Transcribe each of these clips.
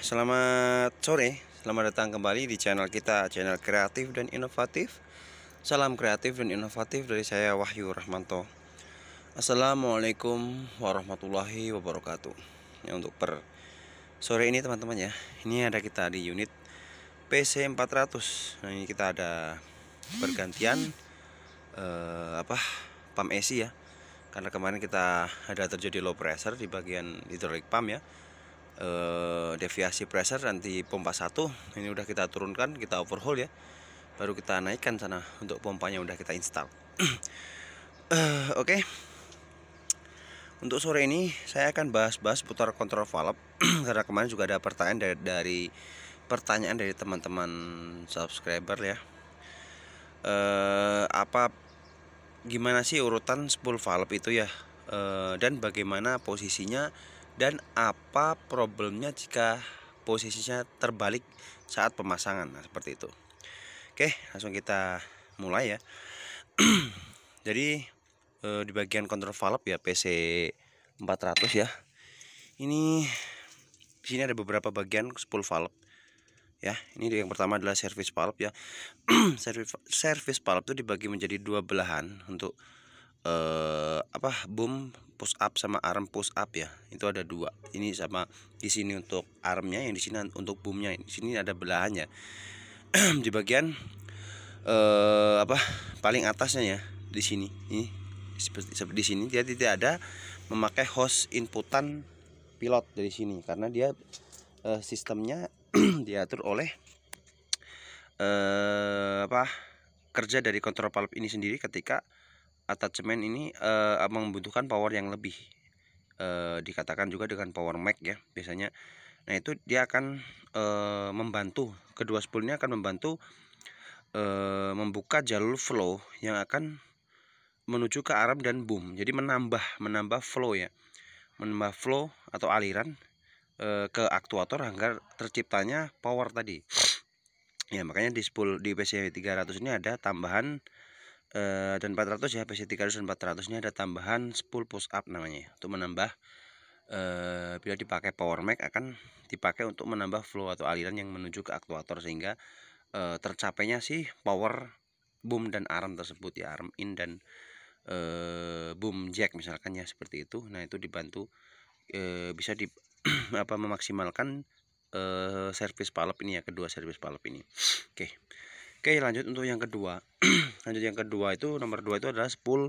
Selamat sore, selamat datang kembali di channel kita, channel kreatif dan inovatif. Salam kreatif dan inovatif dari saya Wahyu Rahmanto. Assalamualaikum warahmatullahi wabarakatuh. Ya, untuk per sore ini teman-teman ya, ini ada kita di unit PC 400. Nah, ini kita ada pergantian pump AC ya. Karena kemarin kita ada terjadi low pressure di bagian hydraulic pump ya. Deviasi pressure nanti pompa 1 ini udah kita turunkan, kita overhaul ya, baru kita naikkan sana untuk pompanya udah kita install. Oke. Untuk sore ini saya akan bahas putar kontrol valve karena kemarin juga ada pertanyaan dari teman-teman subscriber ya. Gimana sih urutan spool valve itu ya, dan bagaimana posisinya, dan apa problemnya jika posisinya terbalik saat pemasangan. Nah, seperti itu. Oke, langsung kita mulai ya. Jadi di bagian kontrol valve ya PC 400 ya. Ini di sini ada beberapa bagian spool valve. Ya, ini yang pertama adalah service valve ya. Service valve itu dibagi menjadi dua belahan untuk boom push up sama arm push up ya. Itu ada dua. Ini sama di sini untuk armnya, yang di sini untuk boomnya. Di sini ada belahannya. Di bagian paling atasnya ya, di sini. Ini seperti di sini dia tidak ada memakai hose inputan pilot dari sini karena dia sistemnya diatur oleh kerja dari kontrol valve ini sendiri ketika attachment ini membutuhkan power yang lebih, dikatakan juga dengan power max ya biasanya. Nah, itu dia akan membantu, kedua spoolnya akan membantu membuka jalur flow yang akan menuju ke arm dan boom. Jadi menambah flow ya, menambah flow atau aliran ke aktuator agar terciptanya power tadi ya. Makanya di spool di PC 300 ini ada tambahan dan 400 ya. PC 300 dan 400 ini ada tambahan spool push up namanya untuk menambah, bila dipakai power max akan dipakai untuk menambah flow atau aliran yang menuju ke aktuator sehingga tercapainya sih power boom dan arm tersebut ya, arm in dan boom jack misalkan ya, seperti itu. Nah, itu dibantu bisa di memaksimalkan service valve ini ya, kedua service valve ini. Oke, lanjut untuk yang kedua. Lanjut yang kedua itu nomor 2 itu adalah spool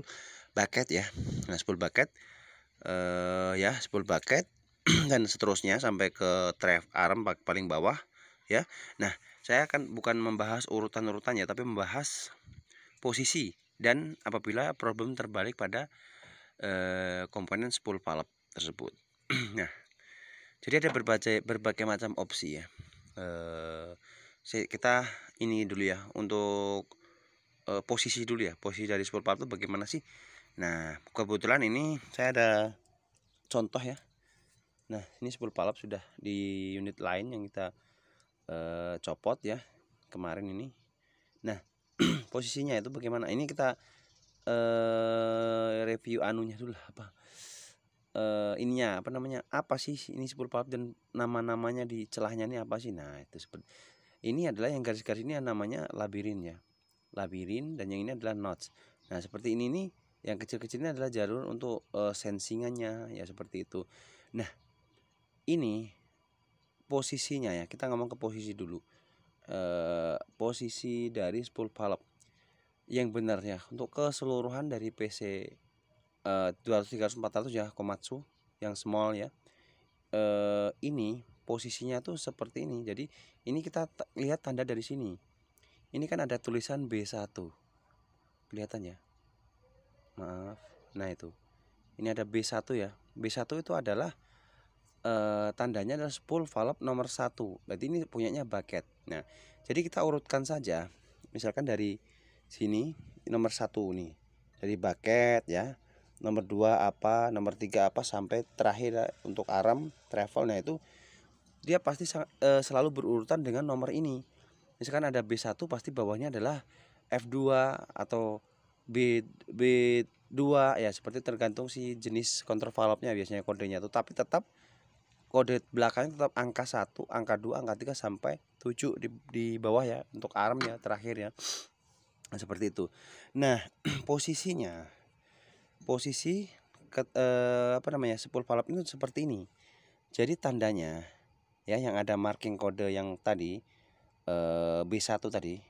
bucket ya. Nah, spool bucket spool bucket dan seterusnya sampai ke drive arm paling bawah ya. Nah, saya akan bukan membahas urutan-urutannya tapi membahas posisi dan apabila problem terbalik pada komponen spool valve tersebut. Nah, jadi ada berbagai macam opsi ya. Kita ini dulu ya untuk posisi dulu ya, posisi dari spool valve itu bagaimana sih. Nah, kebetulan ini saya ada contoh ya. Nah, ini spool valve sudah di unit lain yang kita copot ya kemarin ini. Nah, posisinya itu bagaimana, ini kita review anunya dulu ininya apa sih ini spool valve dan nama-namanya di celahnya ini apa sih. Nah, itu seperti ini adalah yang garis-garis ini namanya labirin ya, labirin, dan yang ini adalah notch. Nah, seperti ini nih, yang kecil-kecil ini adalah jalur untuk sensingannya ya, seperti itu. Nah, ini posisinya ya, kita ngomong ke posisi dulu. Posisi dari spool valve yang benar ya untuk keseluruhan dari PC 200, 300, 400 ya, Komatsu yang small ya. Ini posisinya tuh seperti ini. Jadi ini kita lihat tanda dari sini. Ini kan ada tulisan B1. Kelihatan ya? Maaf. Nah, itu. Ini ada B1 ya. B1 itu adalah tandanya adalah spool valve nomor 1. Berarti ini punyanya bucket. Nah, jadi kita urutkan saja. Misalkan dari sini nomor 1 nih. Dari bucket ya. Nomor 2 apa, nomor 3 apa, sampai terakhir untuk arm travel. Nah, itu dia pasti selalu berurutan dengan nomor ini. Misalkan ada B1 pasti bawahnya adalah F2 atau B2 ya, seperti tergantung si jenis kontrol valve-nya biasanya kodenya itu, tapi tetap kode belakangnya tetap angka 1, angka 2, angka 3 sampai 7 di bawah ya untuk arm ya terakhir ya. Nah, seperti itu. Nah, posisi spool valve itu seperti ini. Jadi tandanya ya yang ada marking kode yang tadi B1 tadi.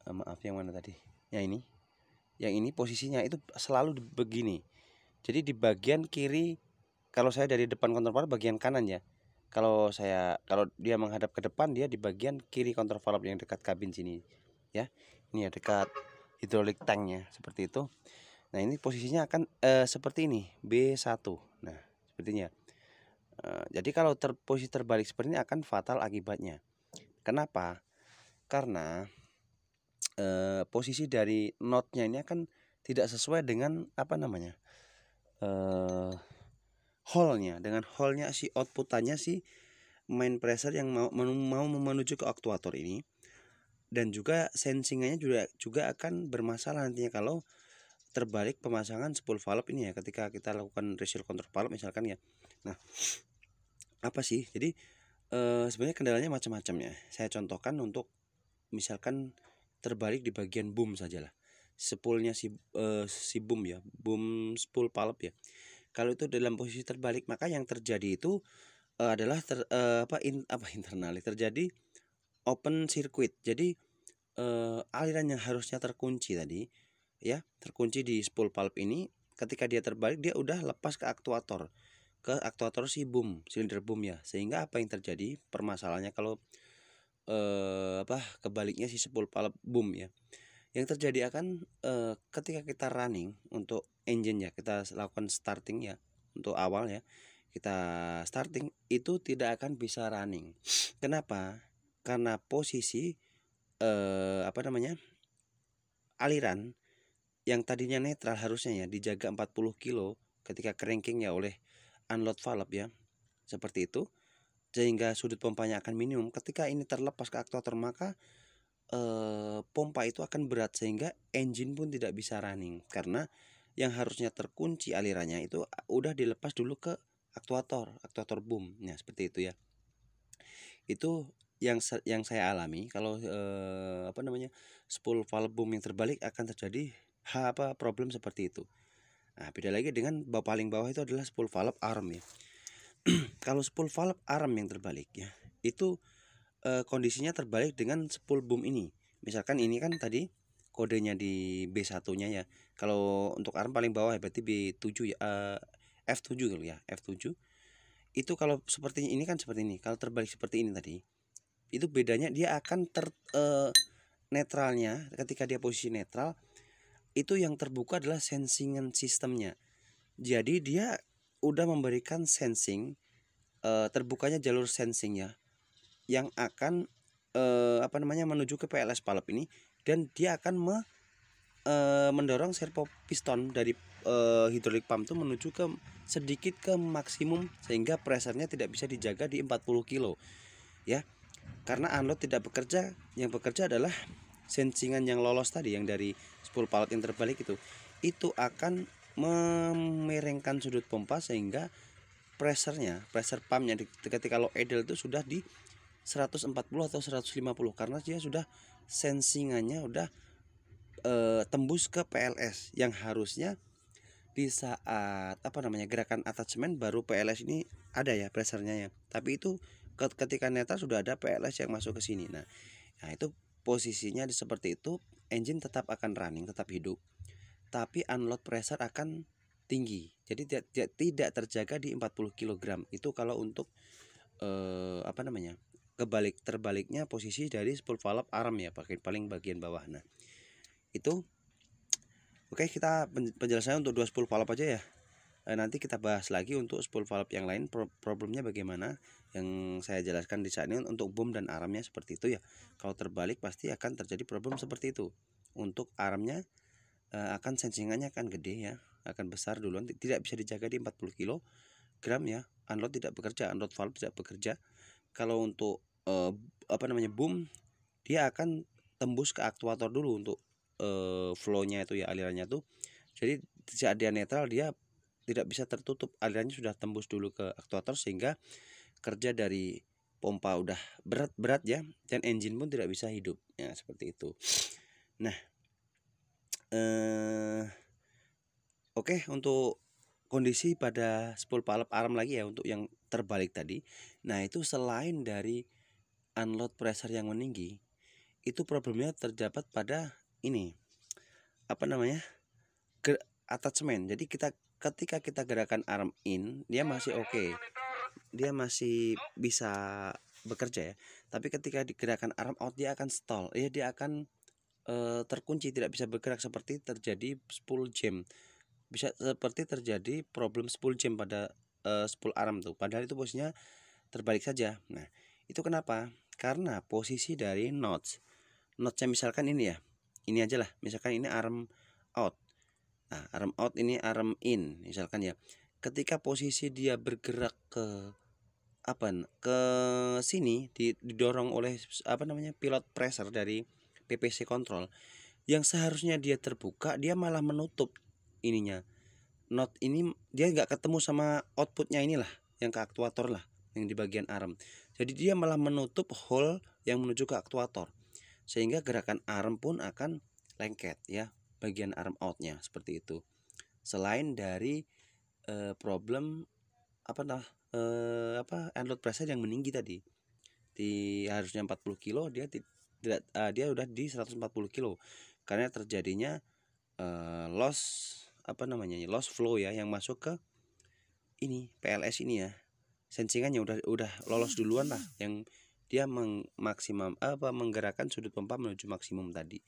Maaf, yang mana tadi? Yang ini posisinya itu selalu begini. Jadi di bagian kiri, kalau saya dari depan kontrol valve bagian kanan ya. Kalau dia menghadap ke depan, dia di bagian kiri kontrol valve yang dekat kabin sini ya. Ini ya dekat hidrolik tanknya seperti itu. Nah, ini posisinya akan seperti ini, B1. Nah, sepertinya. Jadi kalau posisi terbalik seperti ini akan fatal akibatnya. Kenapa? Karena posisi dari notnya ini akan tidak sesuai dengan hole-nya, dengan hole-nya si outputannya si main pressure yang mau menuju ke aktuator ini. Dan juga sensingannya juga akan bermasalah nantinya kalau terbalik pemasangan spool valve ini ya, ketika kita lakukan resial control valve misalkan ya. Nah, apa sih? Jadi sebenarnya kendalanya macam-macam ya. Saya contohkan untuk misalkan terbalik di bagian boom sajalah. Spoolnya si boom ya, boom spool valve ya. Kalau itu dalam posisi terbalik, maka yang terjadi itu adalah internal terjadi open circuit. Jadi aliran yang harusnya terkunci tadi ya, terkunci di spool valve ini, ketika dia terbalik dia udah lepas ke aktuator si boom, silinder boom ya. Sehingga apa yang terjadi permasalahannya kalau kebaliknya si spool valve boom ya. Yang terjadi akan ketika kita running untuk engine ya, kita lakukan starting ya, untuk awal ya, kita starting itu tidak akan bisa running. Kenapa? Karena posisi aliran yang tadinya netral harusnya ya dijaga 40 kilo ketika cranking ya oleh unload valve ya, seperti itu, sehingga sudut pompanya akan minimum. Ketika ini terlepas ke aktuator, maka pompa itu akan berat sehingga engine pun tidak bisa running, karena yang harusnya terkunci alirannya itu udah dilepas dulu ke aktuator boom. Nah, seperti itu ya. Itu yang saya alami kalau spool valve boom yang terbalik akan terjadi problem seperti itu. Nah, beda lagi dengan paling bawah itu adalah spool valve arm ya. Kalau spool valve arm yang terbalik ya, itu kondisinya terbalik dengan spool boom ini. Misalkan ini kan tadi kodenya di B1-nya ya. Kalau untuk arm paling bawah ya berarti B7 ya, F7 kali ya, F7. Itu kalau seperti ini kan seperti ini. Kalau terbalik seperti ini tadi, itu bedanya dia akan netralnya, ketika dia posisi netral, itu yang terbuka adalah sensingan sistemnya. Jadi dia udah memberikan sensing, terbukanya jalur sensing ya, yang akan menuju ke PLS valve ini, dan dia akan mendorong servo piston dari hidrolik pump itu menuju ke sedikit ke maksimum, sehingga pressernya tidak bisa dijaga di 40 kilo ya. Karena unload tidak bekerja, yang bekerja adalah sensingan yang lolos tadi, yang dari spool valve yang terbalik itu akan memiringkan sudut pompa, sehingga pressure pumpnya ketika low idle itu sudah di 140 atau 150, karena dia sudah sensingannya udah tembus ke PLS, yang harusnya di saat gerakan attachment baru PLS ini ada ya pressernya ya. Tapi itu ketika netral sudah ada PLS yang masuk ke sini. Nah, itu posisinya seperti itu, engine tetap akan running, tetap hidup, tapi unload pressure akan tinggi. Jadi tidak terjaga di 40 kg. Itu kalau untuk terbaliknya posisi dari spool valve arm ya, paling bagian bawah. Nah, itu oke, kita penjelasannya untuk 2 spool valve aja ya. Nanti kita bahas lagi untuk spool valve yang lain problemnya bagaimana, yang saya jelaskan di saat ini untuk boom dan armnya seperti itu ya. Kalau terbalik pasti akan terjadi problem seperti itu. Untuk armnya akan sensingannya akan gede ya, akan besar duluan, tidak bisa dijaga di 40 kg ya. Unload tidak bekerja, unload valve tidak bekerja. Kalau untuk boom, dia akan tembus ke aktuator dulu untuk flow-nya itu ya, alirannya tuh. Jadi saat dia netral, dia tidak bisa tertutup, alirannya sudah tembus dulu ke aktuator sehingga kerja dari pompa udah berat ya, dan engine pun tidak bisa hidup ya, seperti itu. Nah oke, untuk kondisi pada spool valve arm lagi ya, untuk yang terbalik tadi. Nah itu selain dari unload pressure yang meninggi, itu problemnya terdapat pada ini, apa namanya, attachment. Jadi ketika kita gerakan arm in, dia masih oke, dia masih bisa bekerja ya. Tapi ketika digerakkan arm out, dia akan stall ya, dia akan terkunci, tidak bisa bergerak, seperti terjadi spool jam, bisa seperti terjadi problem spool jam pada spool arm tuh, padahal itu posisinya terbalik saja. Nah itu kenapa? Karena posisi dari notchnya misalkan ini ya, ini aja lah, misalkan ini arm out. Nah, arm out ini arm in misalkan ya. Ketika posisi dia bergerak ke ke sini, didorong oleh pilot pressure dari PPC control, yang seharusnya dia terbuka, dia malah menutup ininya. Not ini dia nggak ketemu sama outputnya inilah, yang ke aktuator lah, yang di bagian arm. Jadi dia malah menutup hole yang menuju ke aktuator, sehingga gerakan arm pun akan lengket ya, bagian arm outnya seperti itu. Selain dari problem unload pressure yang meninggi tadi, di harusnya 40 kilo, dia tidak dia udah di 140 kilo karena terjadinya loss flow ya, yang masuk ke ini PLS ini ya, sensingannya udah lolos duluan lah, yang dia menggerakkan sudut pompa menuju maksimum tadi.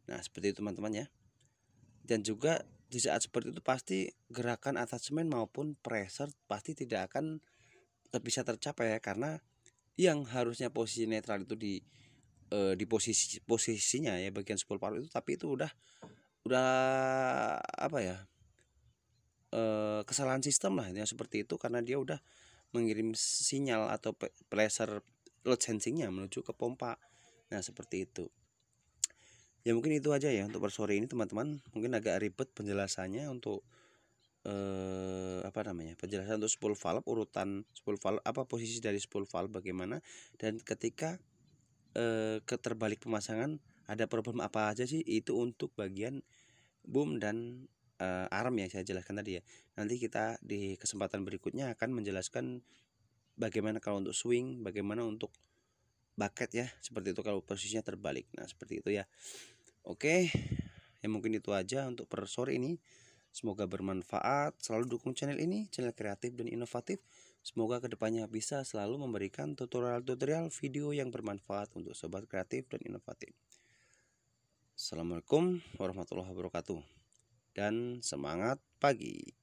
Nah seperti itu teman-teman ya. Dan juga di saat seperti itu pasti gerakan attachment maupun pressure pasti tidak akan bisa tercapai ya, karena yang harusnya posisi netral itu di posisinya ya, bagian spool valve itu, tapi itu udah kesalahan sistem lah ya, seperti itu, karena dia udah mengirim sinyal atau pressure load sensingnya menuju ke pompa. Nah seperti itu ya. Mungkin itu aja ya untuk sore ini teman-teman, mungkin agak ribet penjelasannya untuk penjelasan untuk spool valve, urutan spool valve, posisi dari spool valve bagaimana, dan ketika keterbalik pemasangan ada problem apa aja sih, itu untuk bagian boom dan arm yang saya jelaskan tadi ya. Nanti kita di kesempatan berikutnya akan menjelaskan bagaimana kalau untuk swing, bagaimana untuk bucket ya, seperti itu kalau posisinya terbalik. Nah seperti itu ya. Oke ya, mungkin itu aja untuk per sore ini. Semoga bermanfaat. Selalu dukung channel ini, channel kreatif dan inovatif. Semoga kedepannya bisa selalu memberikan tutorial-tutorial video yang bermanfaat untuk sobat kreatif dan inovatif. Assalamualaikum warahmatullahi wabarakatuh, dan semangat pagi.